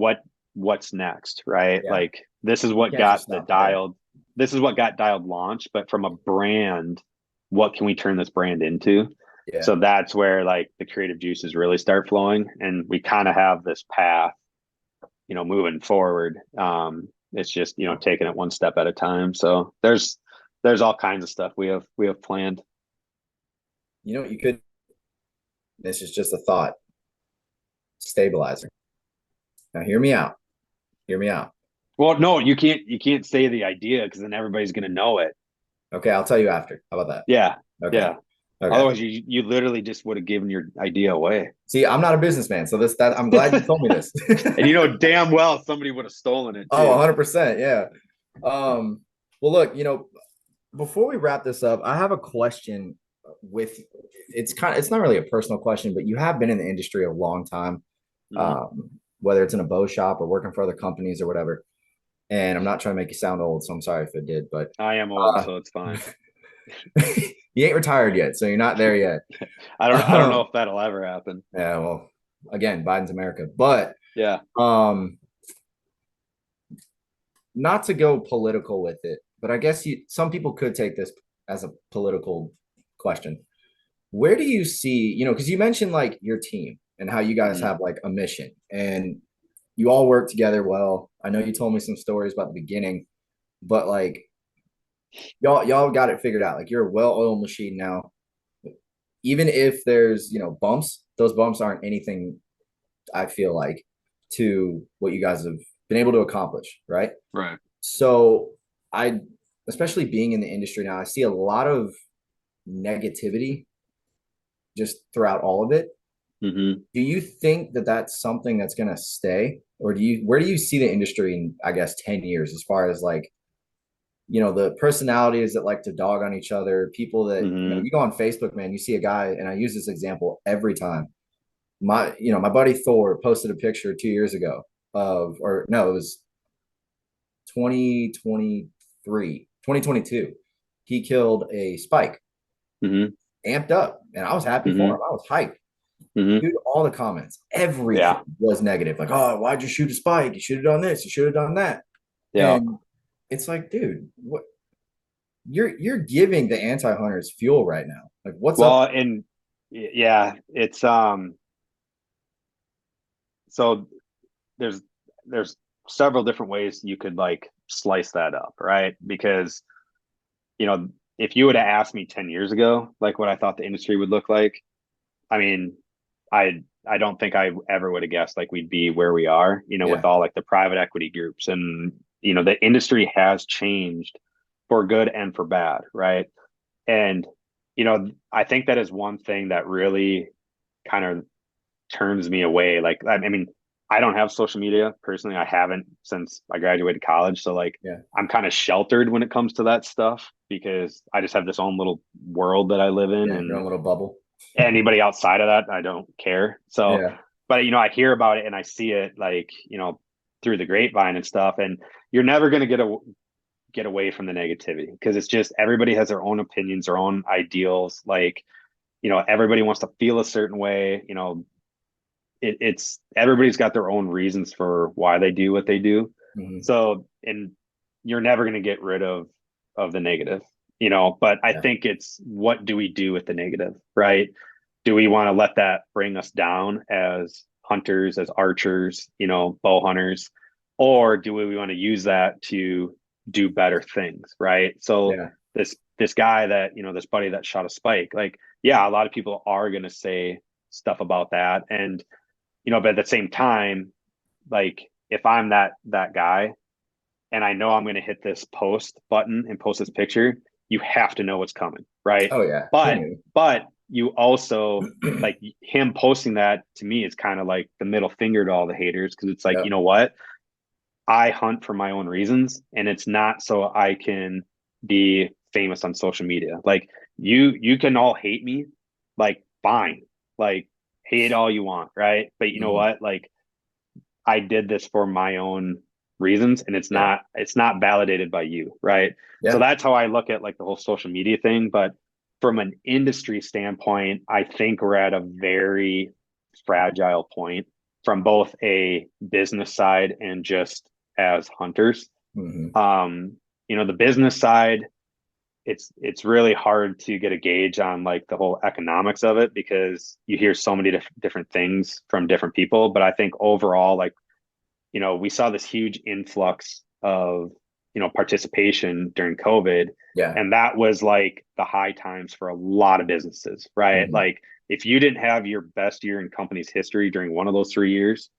what's next, right? yeah. Like this is You what can't got just the stop there. dialed. This is what got dialed launched, but from a brand, what can we turn this brand into? Yeah. So that's where like the creative juices really start flowing, and we kind of have this path, moving forward. It's just taking it one step at a time. So there's all kinds of stuff we have planned. You know what you could, this is just a thought, stabilizer. Now hear me out. Hear me out. Well, no, you can't say the idea because then everybody's gonna know it. Okay, I'll tell you after. How about Yeah, that? Okay. yeah. Okay. Otherwise, you literally just would have given your idea away, See, I'm not a businessman, so that I'm glad you told me this. and damn well somebody would have stolen it Oh, too. 100%. Yeah. Well, look, before we wrap this up, I have a question with it's not really a personal question, but you have been in the industry a long time, Mhm. whether it's in a bow shop or working for other companies or whatever. And I'm not trying to make you sound old, so I'm sorry if it did, but I am old, uh, so it's fine. you ain't retired yet, so you're not there yet. I don't know if that'll ever happen. Yeah, well, again, Biden's America, but Yeah. um, not to go political with it, but I guess some people could take this as a political question. Where do you see, because you mentioned like your team and how you guys Mhm. have like a mission and you all work together well. I know you told me some stories about the beginning, but like y'all got it figured out. Like you're a well-oiled machine now. Even if there's, bumps, those bumps aren't anything I feel like to what you guys have been able to accomplish, right? Right. So I, especially being in the industry now, I see a lot of negativity just throughout all of it. Mm-hmm. Do you think that that's something that's going to stay, or where do you see the industry in, I guess, 10 years, as far as like, the personalities that like to dog on each other, people that, Mm-hmm. you go on Facebook, man, you see a guy, and I use this example every time. My buddy Thor posted a picture 2 years ago or no, it was 2023, 2022. He killed a spike, Mm-hmm. amped up, and I was happy for Mm-hmm. him. I was hyped. Mm-hmm. Dude, all the comments, everything Yeah. was negative. Like, oh, why'd you shoot a spike? You should have done this. You should have done that. Yeah. And it's like, dude, what you're giving the anti-hunters fuel right now. Like, what's up? Well, and yeah, it's so there's there's several different ways you could like slice that up, right? Because you know, if you would have asked me 10 years ago, like what I thought the industry would look like, I mean, I don't think I ever would have guessed like we'd be where we are, Yeah, with all like the private equity groups, and the industry has changed for good and for bad, right? And I think that is one thing that really kind of turns me away. Like, I don't have social media personally. I haven't since I graduated college. So like yeah, I'm kind of sheltered when it comes to that stuff because I just have this own little world that I live in, yeah. Your and own little bubble. anybody outside of that, I don't care. So, Yeah, but I hear about it and I see it like, through the grapevine and stuff. And you're never going to get away from the negativity because it's just everybody has their own opinions, their own ideals. Like, everybody wants to feel a certain way. It's everybody's got their own reasons for why they do what they do. hmm So, and you're never going to get rid of the negative, but I think it's, what do we do with the negative, right? Do we want to let that bring us down as hunters, as archers, bow hunters, or do we want to use that to do better things, right? So Yeah. this guy that, this buddy that shot a spike, like, yeah, a lot of people are going to say stuff about that. And, but at the same time, like, if I'm that guy and I know I'm going to hit this post button and post this picture, you have to know what's coming, right? Oh yeah. But you also, like, him posting that to me is kind of like the middle finger to all the haters, because it's like, Yep. you know what? I hunt for my own reasons, and it's not so I can be famous on social media. Like, you can all hate me, like, fine, like, hate all you want, right? But you know what? Like, I did this for my own reasons, and it's not validated by you, right? Yeah. So that's how I look at, like, the whole social media thing. But from an industry standpoint, I think we're at a very fragile point from both a business side and just as hunters. The business side, it's really hard to get a gauge on, like, the whole economics of it, because you hear so many different things from different people. But I think overall, like, we saw this huge influx of, participation during COVID. Yeah. And that was like the high times for a lot of businesses, right? Like, if you didn't have your best year in company's history during one of those 3 years,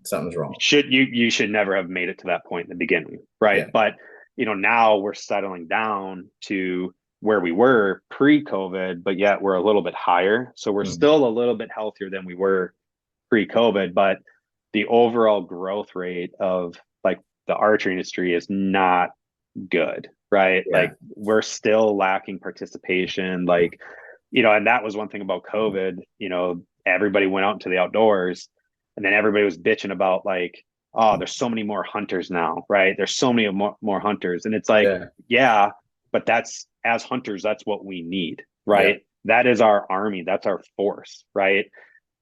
something's wrong. You should never have made it to that point in the beginning, right? Yeah. But now we're settling down to where we were pre-COVID, but yet we're a little bit higher. So we're still a little bit healthier than we were pre-COVID, but the overall growth rate of, like, the archery industry is not good, right? Yeah. Like, we're still lacking participation, like, and that was one thing about COVID. Everybody went out into the outdoors, and then everybody was bitching about, like, oh, there's so many more hunters now, right? There's so many more hunters. And it's like, yeah, but as hunters, that's what we need, right? That is our army, that's our force, right?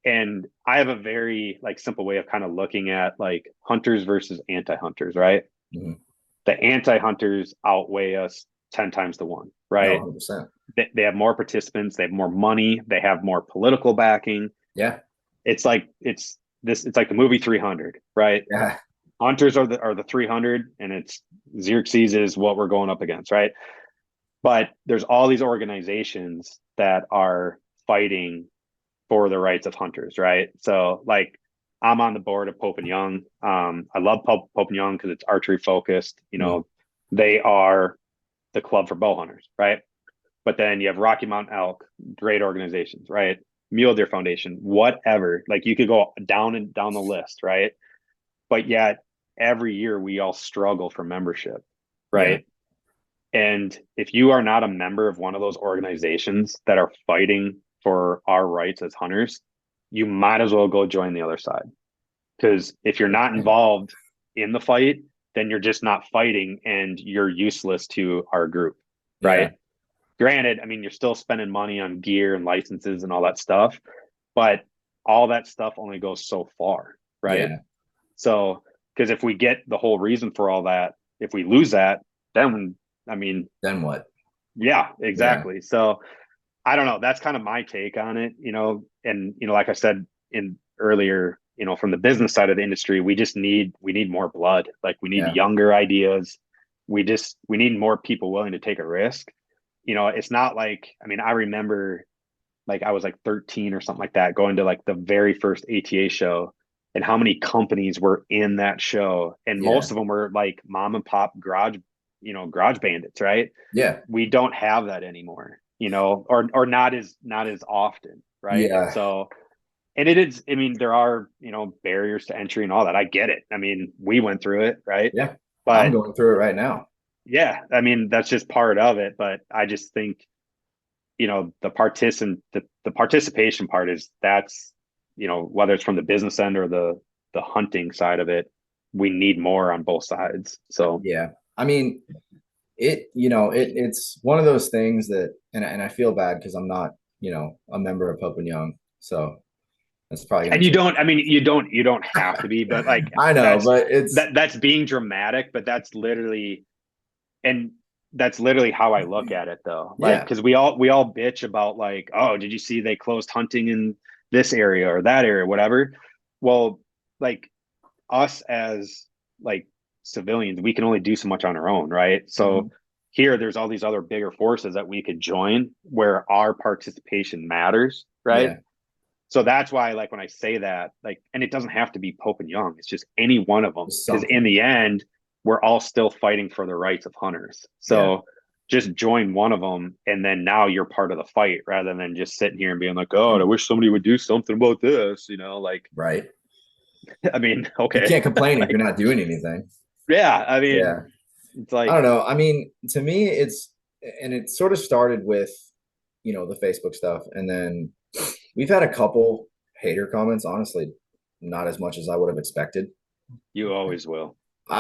And I have a very, like, simple way of kind of looking at, like, hunters versus anti-hunters, right? The anti-hunters outweigh us 10 times to 1, right? No, 100%. They have more participants, they have more money, they have more political backing. Yeah. It's like the movie 300, right? Yeah. Hunters are the 300, and it's Xerxes is what we're going up against, right? But there's all these organizations that are fighting for the rights of hunters, right? So, like, I'm on the board of Pope and Young. I love Pope and Young because it's archery focused. They are the club for bow hunters, right? But then you have Rocky Mountain Elk, great organizations, right? Mule Deer Foundation, whatever. Like, you could go down and down the list, right? But yet every year we all struggle for membership, right? And if you are not a member of one of those organizations that are fighting for our rights as hunters, you might as well go join the other side. Because if you're not involved in the fight, then you're just not fighting, and you're useless to our group, right? Granted, I mean, you're still spending money on gear and licenses and all that stuff, but all that stuff only goes so far, right? So, because if we get the whole reason for all that, if we lose that, then, I mean, then what? Yeah, exactly. So I don't know. That's kind of my take on it, and, like I said in earlier, from the business side of the industry, we need more blood. Like, we need younger ideas. We need more people willing to take a risk. It's not like, I mean, I remember, like, I was like 13 or something like that, going to, like, the very first ATA show, and how many companies were in that show. And most of them were like mom and pop garage bandits, right? Yeah. We don't have that anymore, or not as often, right? Yeah. So, and it is, I mean, there are, barriers to entry and all that. I get it. I mean, we went through it, right? Yeah. But I'm going through it right now. Yeah, I mean, that's just part of it. But I just think, the participation part that's, whether it's from the business end or the hunting side of it, we need more on both sides. So yeah, I mean, it's one of those things that, and I feel bad because I'm not, a member of Pope and Young. So, That's probably And gonna you change. don't, I mean, you don't have to be, but like I know, but it's that's being dramatic, but and that's literally how I look at it though. Like, yeah, cause we all bitch about like, oh, did you see they closed hunting in this area or that area, whatever. Well, like us as like civilians, we can only do so much on our own, right? So mhm, here there's all these other bigger forces that we could join where our participation matters, right? yeah, So that's why, like, when I say that, like, and it doesn't have to be Pope and Young, it's just any one of them. just Because in something. the end, we're all still fighting for the rights of hunters. Yeah, So just join one of them, and then now you're part of the fight rather than just sitting here and being like, oh, I wish somebody would do something about this, like, right. I mean, You okay. can't complain if you're Like, not doing anything. yeah, I mean, Yeah. it's I like, don't know. I mean, to me, and it sort of started with, the Facebook stuff. And then we've had a couple hater comments, honestly, not as much as I would have expected. you always will.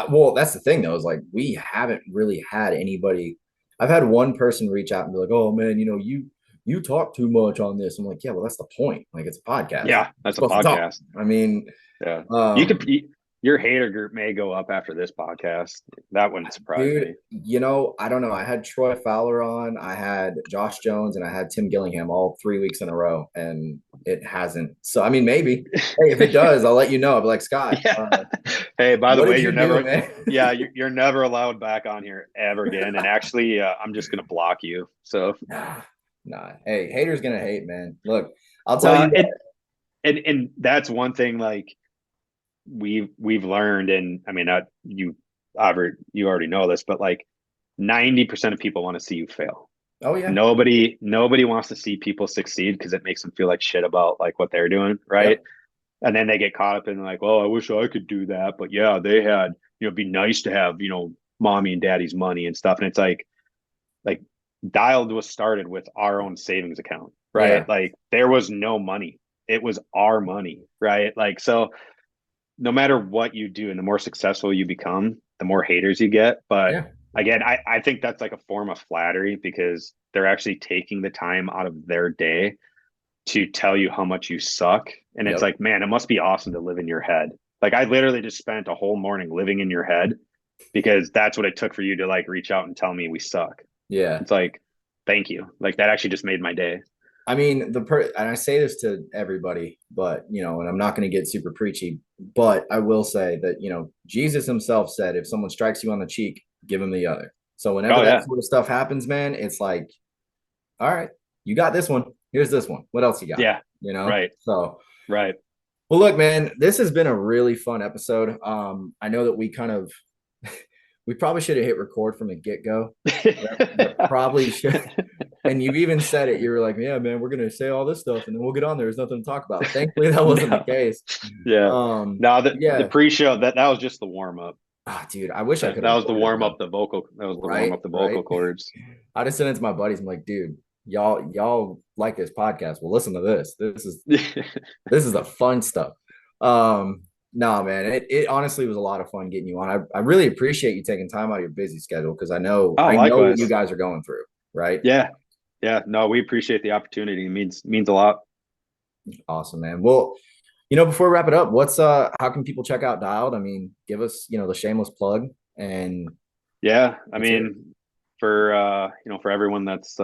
Well, that's the thing, though, is like we haven't really had anybody. I've had one person reach out and be like, oh, man, you talk too much on this. I'm like, yeah, well, that's the point. Like, it's a podcast. Yeah, You're that's a supposed to talk. podcast. I mean, Yeah. You um, could, your hater group may go up after this podcast. That wouldn't surprise dude, me. I don't know. I had Troy Fowler on, I had Josh Jones, and I had Tim Gillingham all 3 weeks in a row, and it hasn't. So, I mean, maybe. Hey, if it does, I'll let you know. I'll be like, Scott, Yeah. Hey, by the what way, did you're you do, never, man? yeah, you're never allowed back on here ever again. And actually, I'm just gonna block you. So, Nah, nah. Hey, haters gonna hate, man. Look, I'll tell well, you what. and that's one thing like we've learned, and I mean, you already know this, but like 90% of people want to see you fail. Oh yeah. Nobody wants to see people succeed because it makes them feel like shit about like what they're doing, right? Yep. And then they get caught up in like, well, I wish I could do that, but yeah, they had, it'd be nice to have, mommy and daddy's money and stuff. And it's like Dialed was started with our own savings account, right? Yeah. Like there was no money. It was our money, right? Like so no matter what you do and the more successful you become, the more haters you get. But Yeah. again, I think that's like a form of flattery because they're actually taking the time out of their day to tell you how much you suck. And it's Yep. like, man, it must be awesome to live in your head. Like I literally just spent a whole morning living in your head because that's what it took for you to like reach out and tell me we suck. Yeah. It's like, thank you. Like that actually just made my day. I mean, and I say this to everybody, but and I'm not going to get super preachy, but I will say that Jesus himself said, if someone strikes you on the cheek, give him the other. So whenever Oh that yeah. sort of stuff happens, man, it's like, all right, you got this one. Here's this one. What else you got? Yeah. Right. So, Right. well, look, man, this has been a really fun episode. I know that we probably should have hit record from the get go. That probably should. And you've even said it. You were like, yeah, man, we're going to say all this stuff and then we'll get on there. There's nothing to talk about. Thankfully, that wasn't the No. case. Yeah. No, the Yeah. pre-show that was just the warm up. Dude, I wish I could That have was the recorded it, warm though. up the vocal. That was the warm Right. up the Right. vocal cords. I just sent it to my buddies. I'm like, dude, y'all like this podcast. Well, listen to this. This is the fun stuff. No, man, it honestly was a lot of fun getting you on. I really appreciate you taking time out of your busy schedule because I know Oh, what you likewise. guys are going through, right? Yeah. Yeah. No, we appreciate the opportunity. It means a lot. Awesome, man. Well, before we wrap it up, how can people check out Dialed? I mean, give us, the shameless plug and Yeah. I that's it. mean, for everyone that's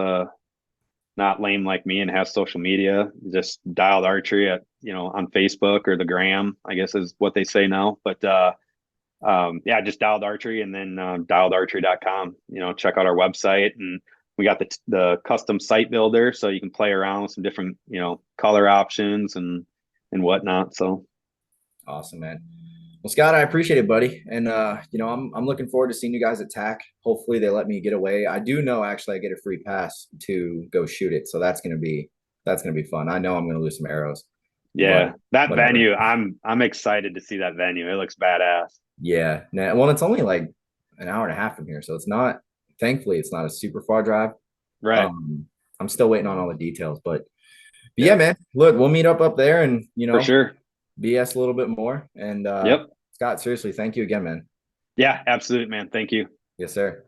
not lame like me and has social media, just Dialed Archery at, on Facebook or the gram, I guess is what they say now. But yeah, just Dialed Archery and then dialedarchery.com. Check out our website, and we got the custom site builder, so you can play around with some different color options and whatnot. So Awesome, man. Well, Scott, I appreciate it, buddy. And I'm looking forward to seeing you guys attack. Hopefully they let me get away. I do know actually I get a free pass to go shoot it. So that's gonna be fun. I know I'm gonna lose some arrows. yeah, But that whatever. venue, I'm excited to see that venue. It looks badass. Yeah. Nah, well, it's only like an hour and a half from here. So thankfully it's not a super far drive. Right. I'm still waiting on all the details, but yeah, Yeah, man. Look, we'll meet up there and for sure. BS a little bit more. And Yep. Scott, seriously, thank you again, man. Yeah, absolutely, man. Thank you. Yes, sir.